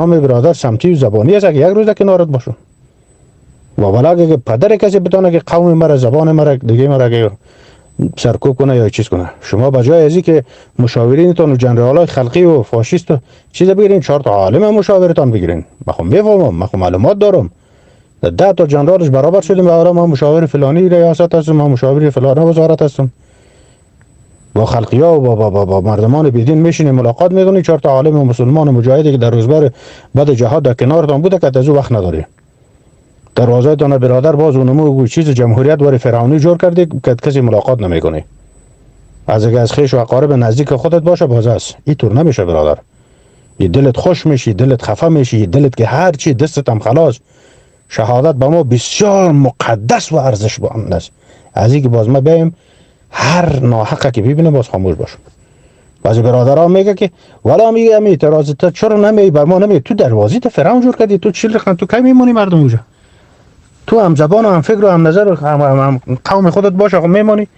نام برادر سمتی و زبانی است، یک روز کنارت باشم. و ولی اگه پدر کسی بتونه که قوم مرا، زبان مرا، دیگه مرا که سرکوب کنه یا چیز کنه، شما بجای ازی که مشاورینتان و جنرالای خلقی و فاشیست و چیز بگیرین، 4 تا عالم مشاورتان بگیرین. من میفهمم، من معلومات دارم. 10 تا جنرالش برابر شدیم و ما مشاور فلانی ریاست هستم، ما مشاور فلانی وزارت هستم. با خلقیا و با مردمان بیدین میشینیم ملاقات میکنیم. 4 تا عالم مسلمان مجاهدی که در روزگار بعد جهاد در کنارتان بوده که از وقت نداری. دروازه‌تان برادر باز و نمو چیز جمهوریت وری فرعونی جور کردی که کسی ملاقات نمیکنی. از اگه از خویش و اقارب نزدیک خودت باشه باز است. این طور نمیشه برادر. یه دلت خوش میشی، دلت خفه میشی، دلت که هر چی دستت هم خلاص. شهادت به ما بسیار مقدس و ارزشمند است. از اینکه باز ما بیم هر ناحقه که ببینیم باز خاموش باشم. بعضی برادرها میگه که والا میگه امی اعتراض تو چرا نمی بر ما نمی، تو دروازی تو فرعون جور کردی، تو چیل رخن، تو کی میمونی مردم اونجا؟ تو هم زبان و هم فکر و هم نظر و هم قوم خودت باشه خب میمونی،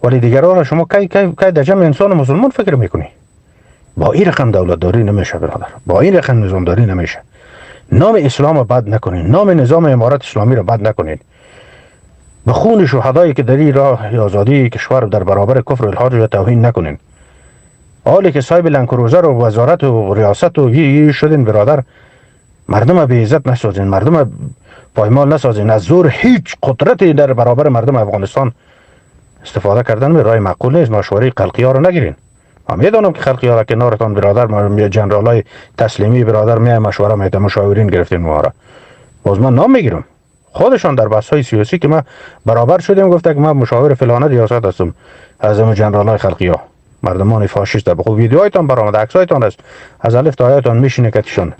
ولی دیگرها را شما کی در جمع انسان مسلمان فکر میکنی؟ با این رقم دولتداری نمیشه برادر، با این رقم نظامداری نمیشه. نام اسلام رو بد نکنین، نام نظام امارت اسلامی رو بد نکنین. به خون شهدایی که در این راه آزادی کشور در برابر کفر و الحاد و توهین نکنین. حالی که صاحب لنکروزر و وزارت و ریاست و یی شدین برادر، مردم به عزت نسازین، مردم پایمال نسازین. از زور هیچ قدرتی در برابر مردم افغانستان استفاده کردن به راه معقول نیست. مشوره خلقی‌ها رو نگیرین. من میدونم که خلقی‌ها را کنارتان برادر، جنرالای تسلیمی برادر می مشوره میده، مشاورین گرفتین ما را. باز من نام میگیرم. خودشان در بحث‌های سیاسی که ما برابر شدیم گفته که من مشاور فلان ریاست هستم، از جنرالای خلقی‌ها. مردمان فاشیست به خود ویدیوهایتان برآمد، عکسایتان است، از الف تا یاتان میشینه کتشون.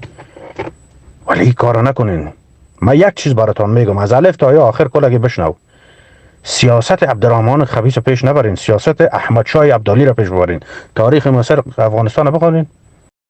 ولی این کارو نکنین. من یک چیز براتون میگم، از الف تا یا آخر کلگی بشنو. سیاست عبدالرحمن خبیث پیش نبرین، سیاست احمد شاه ابدالی را پیش ببرین. تاریخ مصر افغانستان رو بخونین.